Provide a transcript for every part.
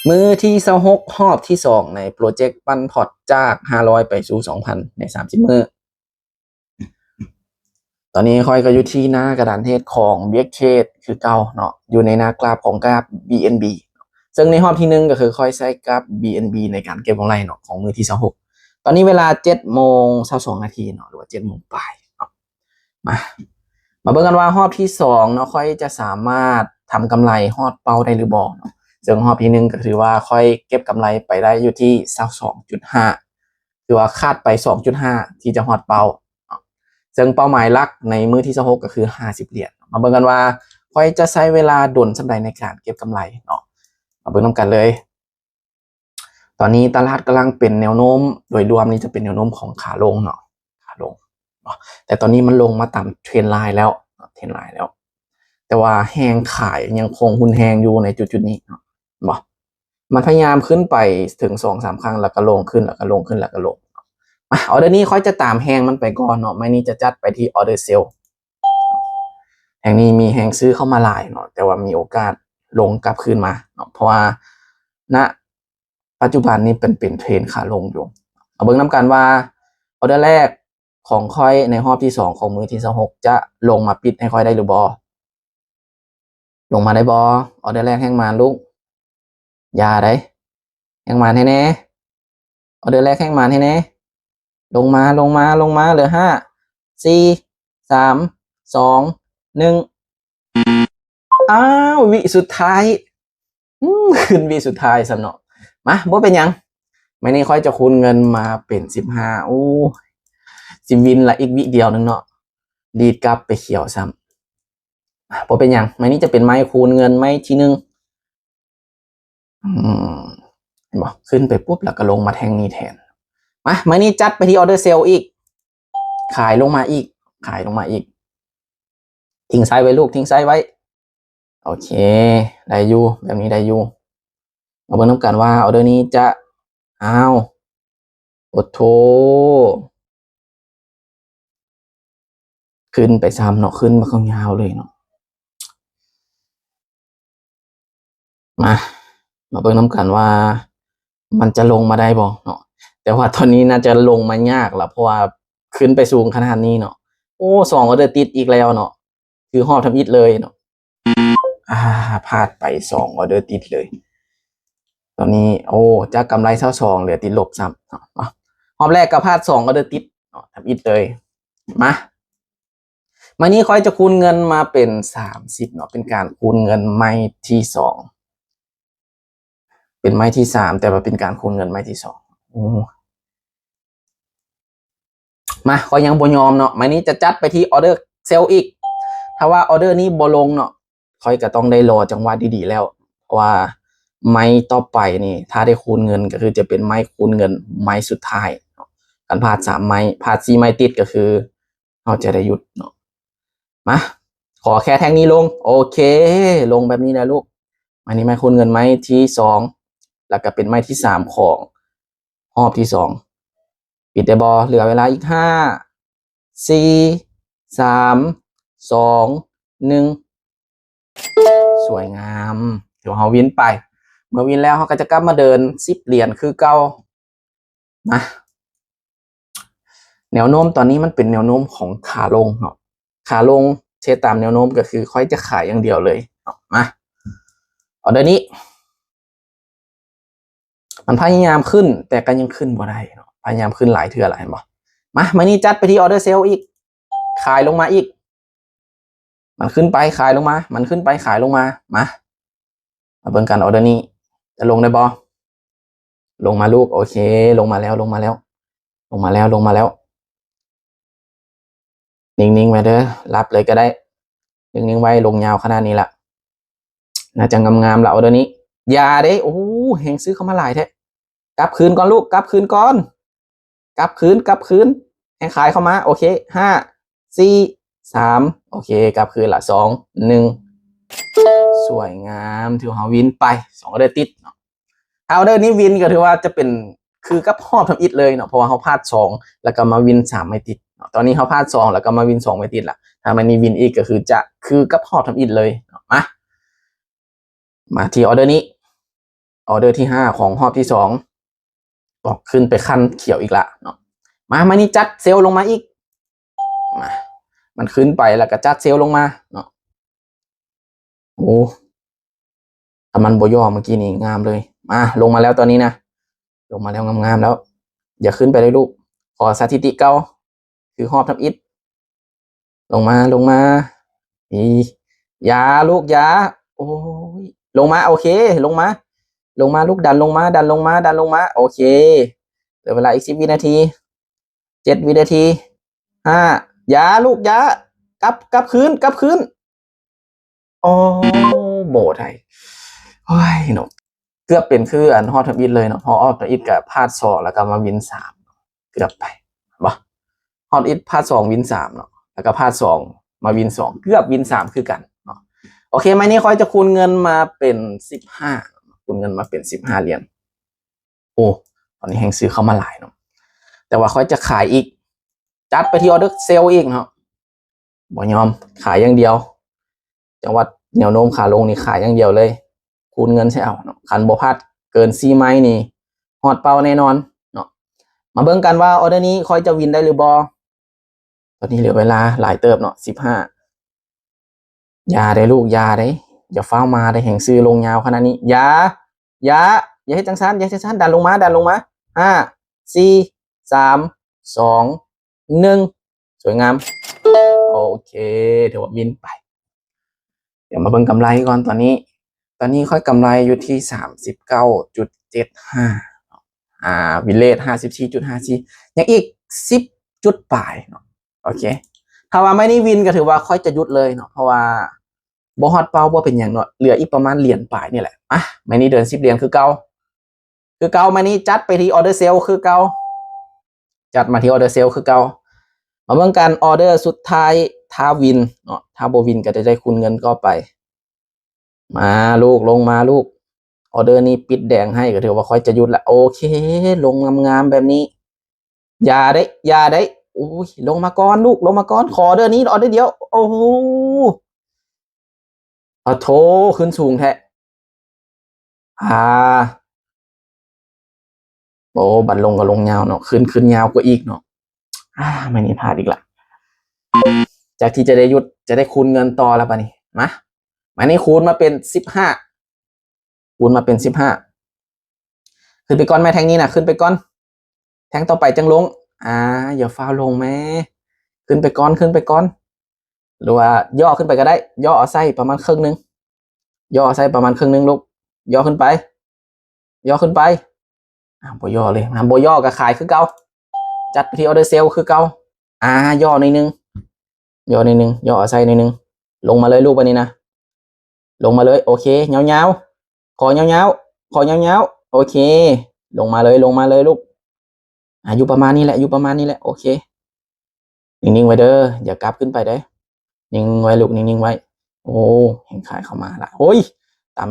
มือที่26รอบที่2ในโปรเจกต์ปั้นพอร์ตจาก500ไปสู่ 2,000 ใน30มื้อตอนนี้ค่อยก็อยู่ที่หน้ากระดานเทศของเบียกเคดคือเก่าเนาะอยู่ในหน้ากราฟของกราฟ BNB ซึ่งในรอบที่1ก็คือค่อยใช้กราฟ BNB ในการเก็บกำไรเนาะของมือที่26ตอนนี้เวลา7:22นาทีเนาะหรือว่า7 โมงปลายเนาะมาเบิ่งกันว่ารอบที่2เนาะค่อยจะสามารถทำกำไรฮอดเป้าได้หรือบ่เนาะซึ่งรอบที่1ก็คือว่าค่อยเก็บกำไรไปได้อยู่ที่ 22.5 คือว่าคาดไป 2.5 ที่จะฮอดเป้าซึ่งเป้าหมายหลักในมือที่26ก็คือ50เหรียญมาเบิ่งกันว่าค่อยจะใช้เวลาดนสำใดในการเก็บกำไรเนาะมาเบิ่งนำกันเลยตอนนี้ตลาดกำลังเป็นแนวโน้มโดยรวมนี้จะเป็นแนวโน้มของขาลงเนาะขาลงแต่ตอนนี้มันลงมาต่ำเทรนไลน์แล้วแต่ว่าแหงขายยังคงหุ้นแหงอยู่ในจุดนี้เนาะบ่มันพยายามขึ้นไปถึง 2-3 ครั้งแล้วก็ลงขึ้นแล้วก็ลงขึ้นแล้วก็ลงออเดอร์นี้ค่อยจะตามแหงมันไปก่อนเนาะไม่นี้จะจัดไปที่ออเดอร์เซลแหงนี้มีแหงซื้อเข้ามาหลายเนาะแต่ว่ามีโอกาสลงกลับคืนมาเนาะเพราะว่าณปัจจุบันนี้เป็นเทรนขาลงอยู่เอาเบิ่งนำกันว่าออเดอร์แรกของค่อยในรอบที่2ของมือที่26จะลงมาปิดให้ค่อยได้หรือบ่ลงมาได้บ่ออเดอร์แรกแห้งมาลูกอย่าได้แห้งมาให้แน่ออเดอร์แรกแห้งมาให้แน่ลงมาเหลือ5 4 3 2 1อ้าววิสุดท้ายขึ้นวิสุดท้ายสำเนาะมาบ่เป็นยังไม่นี่ค่อยจะคูณเงินมาเป็น15อู้สิวินละอีกวิเดียวนึงเนาะดีดกลับไปเขียวซ้ำบ่เป็นยังไม่นี่จะเป็นไม้คูณเงินไม้ที่1เห็นบ่ขึ้นไปปุ๊บแล้วก็ลงมาแทงนี้แทนมานี่จัดไปที่ออเดอร์เซลอีกขายลงมาอีกทิ้งไซส์ไว้ลูกทิ้งไซส์ไว้โอเคได้อยู่แบบนี้ได้อยู่มาเบิ่งน้ำกันว่าออเดอร์นี้จะอ้าวโอ้โถขึ้นไปซ้ำเนาะขึ้นมาข้างยาวเลยเนาะมาเบิ่งน้ำกันว่ามันจะลงมาได้บ่เนาะแต่ว่าตอนนี้น่าจะลงมายากละเพราะว่าขึ้นไปสูงขนาดนี้เนาะโอ้2ออเดอร์ติดอีกแล้วเนาะคือหอบทำอิดเลยเนาะพลาดไป2ออเดอร์ติดเลยตอนนี้โอ้จากกำไรเท่า2เหลือติดลบซ้ำรอบแรกก็พลาด2ออเดอร์ติดทำอิดเลยมานี้ค่อยจะคูณเงินมาเป็น30เนาะเป็นการคูณเงินไม้ที่2เป็นไม้ที่3แต่ว่าเป็นการคูณเงินไม้ที่2ขอยังบ่ยอมเนาะไม้นี้จะจัดไปที่ออเดอร์เซลอีกถ้าว่าออเดอร์นี้บ่ลงเนาะค่อยก็ต้องได้รอจังหวะดีๆแล้วเพราะว่าไม้ต่อไปนี่ถ้าได้คูณเงินก็คือจะเป็นไม้คูณเงินไม้สุดท้ายการพลาด3ไม้พลาด4ไม้ติดก็คือเราจะได้หยุดเนาะขอแค่แท่งนี้ลงโอเคลงแบบนี้นะลูกอันนี้ไม้คูณเงินไม้ที่2แล้วก็เป็นไม้ที่3ของรอบที่2ปิดได้บอเหลือเวลาอีก5 4 3 2 1สวยงามเดี๋ยวเราวินไปเมื่อวินแล้วเขาก็จะกลับมาเดิน10เหรียญคือเก่าแนวโน้มตอนนี้มันเป็นแนวโน้มของขาลงเนาะขาลงเช็ดตามแนวโน้มก็คือค่อยจะขายอย่างเดียวเลยมาออเดอร์นี้มันพยายามขึ้นแต่ก็ยังขึ้นบ่ได้เนาะพยายามขึ้นหลายเทื่อหลายบ่มานี่จัดไปที่ออเดอร์เซลอีกขายลงมาอีกมันขึ้นไปขายลงมามันขึ้นไปขายลงมามาเบิ่งกันออเดอร์นี้จะลงได้บ่ลงมาลูกโอเคลงมาแล้วนิ่งๆไว้เด้อรับเลยก็ได้นิ่งๆไว้ลงยาวขนาดนี้ละน่าจะงามๆละออเดอร์นี้อย่าเด้โอ้เฮงซื้อเข้ามาหลายแท้กลับคืนก่อนลูกกลับคืนก่อนกลับคืนให้ขายเข้ามาโอเค5 4 3โอเคกลับคืนละ2 1สวยงามถือว่าวินไป2ออเดอร์ติดเนาะถ้าออเดอร์นี้วินก็ถือว่าจะเป็นคือกับหอบทำอิดเลยเนาะเพราะว่าเขาพลาด2แล้วก็มาวิน3ไม่ติดตอนนี้เขาพลาด2แล้วก็มาวิน2ไม่ติดละถ้ามันมีวินอีกก็คือจะคือกับหอบทำอิดเลยมาที่ออเดอร์นี้ ออเดอร์ที่5ของรอบที่2ก็ขึ้นไปขั้นเขียวอีกละเนาะมานี่จัดเซลล์ลงมาอีกมามันขึ้นไปแล้วก็จัดเซลล์ลงมาเนาะโอ้ถ้ามันบ่ย่อเมื่อกี้นี่งามเลยมาลงมาแล้วตอนนี้นะลงมาแล้วงามๆแล้วอย่าขึ้นไปเลยลูกขอสถิติเก่าคือหอบทับอิฐลงมาอียาลูกยาโอ้ยลงมาโอเคลงมาลูกดันลงมาโอเคเหลือเวลาอีก10 วินาที7 วินาที5ยาลูกยากลับคืนโอ้โบไทยโอ้ยเนาะเกือบเป็นคืออันฮอตทับอิฐเลยเนาะพอออตอิฐกับพาด2แล้วก็มาวิน3เกือบไปบ่ฮอตอิฐพาด2วิน3เนาะแล้วก็พาด2มาวิน2เกือบวิน3คือกันเนาะโอเคไหมนี่ค่อยจะคูณเงินมาเป็น15คูณเงินมาเป็น15 เหรียญโอ้ตอนนี้แฮงซื้อเข้ามาหลายเนาะแต่ว่าค่อยจะขายอีกจัดไปที่ออเดอร์เซลอีกเนาะบ่ยอมขายอย่างเดียวจังหวัดแนวโน้มขาลงนี่ขายอย่างเดียวเลยคูณเงินใช่เอาเนาะคันบ่พลาดเกิน4 ไม้นี่ฮอดเป้าแน่นอนเนาะมาเบิ่งกันว่าออเดอร์นี้ค่อยจะวินได้หรือบ่ตอนนี้เหลือเวลาหลายเติบเนาะ15อย่าได้ลูกอย่าได้อย่าฟ้าวมาได้แห่งซื้อลงยาวขนาดนี้อย่าให้จังซั้นดันลงมา5 4 3 2 1สวยงามโอเคถือว่าวินไปเดี๋ยวมาเบิ่งกำไรก่อนตอนนี้ค่อยกำไรอยู่ที่ 39.75วิลเลจ 54.54ยังอีก10 จุดปลายเนาะโอเคถ้าว่าไม่นี่วินก็ถือว่าค่อยจะหยุดเลยเนาะเพราะว่าบ่ฮอดเป้าบ่เป็นอย่างเนาะเหลืออีกประมาณเหรียญปลายนี่แหละไม่นี่เดิน10 เหรียญคือเก่าไม่นี่จัดไปที่ออเดอร์เซลคือเก่าจัดมาที่ออเดอร์เซลคือเก่ามาเบิ่งกันออเดอร์สุดท้ายถ้าวินเนาะถ้าบ่วินก็จะได้คูณเงินก็ไปมาลูกลงมาลูกออเดอร์นี้ปิดแดงให้ก็ถือว่าค่อยจะหยุดละโอเคลงงามๆแบบนี้อย่าได้โอ้ยลงมาก่อนลูกลงมาก่อนขอออเดอร์นี้ออเดอร์เดียวโอ้โหโถขึ้นสูงแท้โอ้บัดลงก็ลงยาวเนาะขึ้นยาวกว่าอีกเนาะไม่นี่พลาดอีกละจากที่จะได้หยุดจะได้คูณเงินต่อแล้วป่ะนี่มานี่คูณมาเป็น15ขึ้นไปก่อนแม่แทงนี้นะขึ้นไปก่อนแทงต่อไปจังลงอย่าฟ้าวลงแม่ขึ้นไปก่อนหรือว่าย่อขึ้นไปก็ได้ย่อเอาไส้ประมาณครึ่งนึงย่อไส้ประมาณครึ่งนึงลูกย่อขึ้นไปบ่ย่อเลยบ่ย่อก็ขายคือเก่าจัดไปที่ออเดอร์เซลคือเก่าย่อในนึงย่อเอาไส้ในนึงลงมาเลยลูกวันนี้นะลงมาเลยโอเคเงาขอเงาโอเคลงมาเลยลูกอยู่ประมาณนี้แหละโอเคนิ่งๆไว้เด้ออย่ากลับขึ้นไปเด้นิ่งไว้ลูกนิ่งๆไว้โอ้เห็นขายเข้ามาละโอ้ยต่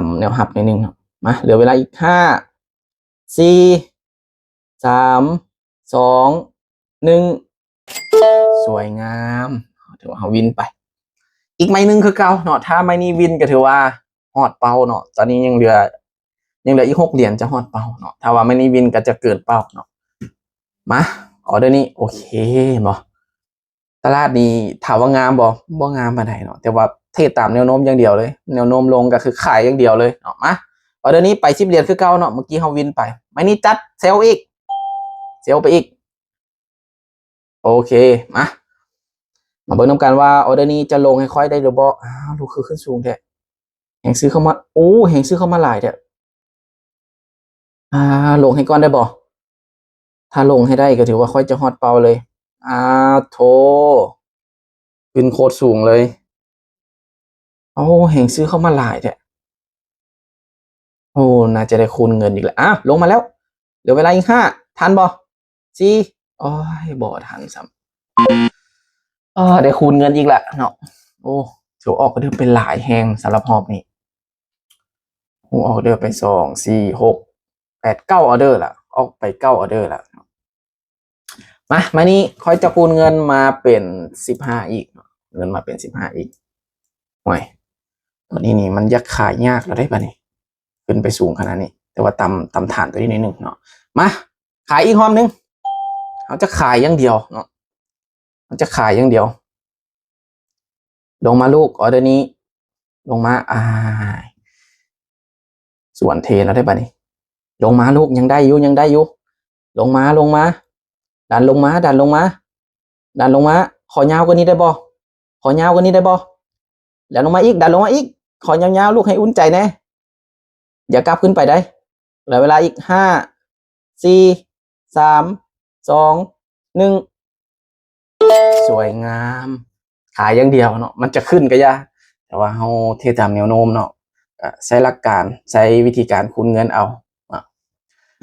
ำแนวหับนิดนึงมาเหลือเวลาอีก5 4 3 2 1สวยงามถือว่าวินไปอีกไม้นึงคือเก่าเนาะถ้าไม้นี้วินก็ถือว่าฮอดเป้าเนาะตอนนี้ยังเหลืออีก6 เหรียญจะฮอดเป้าเนาะถ้าว่าไม้นี้วินก็จะเกินเป้าเนาะมาออเดอร์นี้โอเคบ่ตลาดนี้ถามว่างามบ่งามปานใดเนาะแต่ว่าเทรดตามแนวโน้มอย่างเดียวเลยแนวโน้มลงก็คือขายอย่างเดียวเลยเนาะมาออเดอร์นี้ไป10 เหรียญคือเก่าเนาะเมื่อกี้เฮาวินไปไม้นี้จัดเซลอีกไปอีกโอเคมาเบิ่งนำกันว่าออเดอร์นี้จะลงให้ค่อยได้หรือบ่ดูคือขึ้นสูงแท้แห่งซื้อเข้ามาแห่งซื้อเข้ามาหลายแท้ลงให้ก่อนได้บ่ถ้าลงให้ได้ก็ถือว่าค่อยจะฮอดเป้าเลยโถขึ้นโคตรสูงเลยแห่งซื้อเข้ามาหลายแท้น่าจะได้คูณเงินอีกแล้วลงมาแล้วเหลือเวลาอีก5ทันบ่4โอ้ยบ่ทันซ้ำได้คูณเงินอีกแล้วเนาะเดี๋ยวออกก็เดือเป็นหลายแฮงสำหรับรอบนี้ออกเดอร์ไป2 4 6 8 9ออเดอร์ละออกไป9ออเดอร์ละมานี่ค่อยจะคูณเงินมาเป็น15อีกเงินมาเป็น15อีกห่วยตอนนี้นี่มันยักขายยากแล้วได้ป่ะนี่ ขึ้นไปสูงขนาดนี้แต่ว่าต่ำฐานตัวนี้นิดนึงเนาะมาขายอีกรอบนึงเขาจะขายอย่างเดียวเนาะเขาจะขายอย่างเดียวลงมาลูกออเดอร์นี้ลงมาส่วนเทแล้วได้ปะนี่ลงมาลูกยังได้อยู่ลงมาดันลงมาดันลงมาขอยาวกว่านี้ได้บ่แล้วลงมาอีกดันลงมาอีกขอยาวๆลูกให้อุ่นใจแน่อย่ากลับขึ้นไปได้เหลือเวลาอีก5 4 3 2 1สวยงามขายอย่างเดียวเนาะมันจะขึ้นก็ยากแต่ว่าเฮาเทตามแนวโน้มเนาะใช้หลักการใช้วิธีการคูณเงินเอา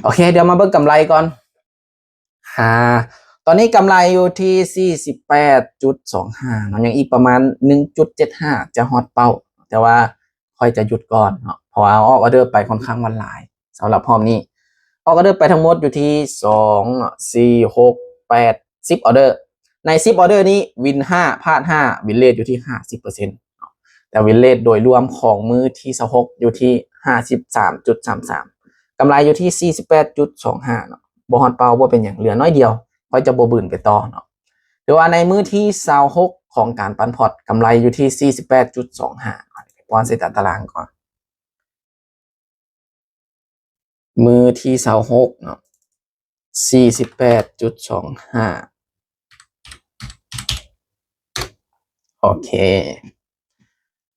โอเคเดี๋ยวมาเบิ่งกำไรก่อนตอนนี้กำไรอยู่ที่48.25เนาะยังอีกประมาณ 1.75 จะฮอตเป้าแต่ว่าค่อยจะหยุดก่อนเนาะเพราะว่าออเดอร์ไปค่อนข้างวันหลายสำหรับรอบนี้ออเดอร์ไปทั้งหมดอยู่ที่2 4 6 8 10ออเดอร์ใน10ออเดอร์นี้วิน5พลาด5วินเรทอยู่ที่ 50%แต่วินเรทโดยรวมของมือที่26อยู่ที่ 53.33 กำไรอยู่ที่ 48.25 เนาะบ่ฮอดเป้าบ่เป็นอย่างเหลือน้อยเดียวค่อยจะบ่บืนไปต่อเนาะหรือว่าในมือที่26ของการปันพอร์ตกำไรอยู่ที่ 48.25 ป้อนเศษตารางก่อนมือที่26เนาะ 48.25 โอเค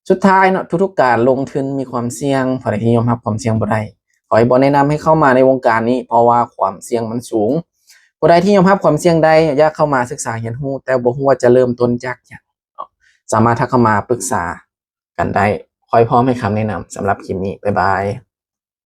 สุดท้ายเนาะทุกๆการลงทุนมีความเสี่ยงผู้ใดที่ยอมรับความเสี่ยงบ่ได้ขอให้บ่แนะนำให้เข้ามาในวงการนี้เพราะว่าความเสี่ยงมันสูงผู้ใดที่ยอมรับความเสี่ยงได้อยากเข้ามาศึกษาเรียนรู้แต่บ่ฮู้ว่าจะเริ่มต้นจากหยังสามารถทักเข้ามาปรึกษากันได้คอยพร้อมให้คำแนะนำสำหรับคลิปนี้บ๊ายบาย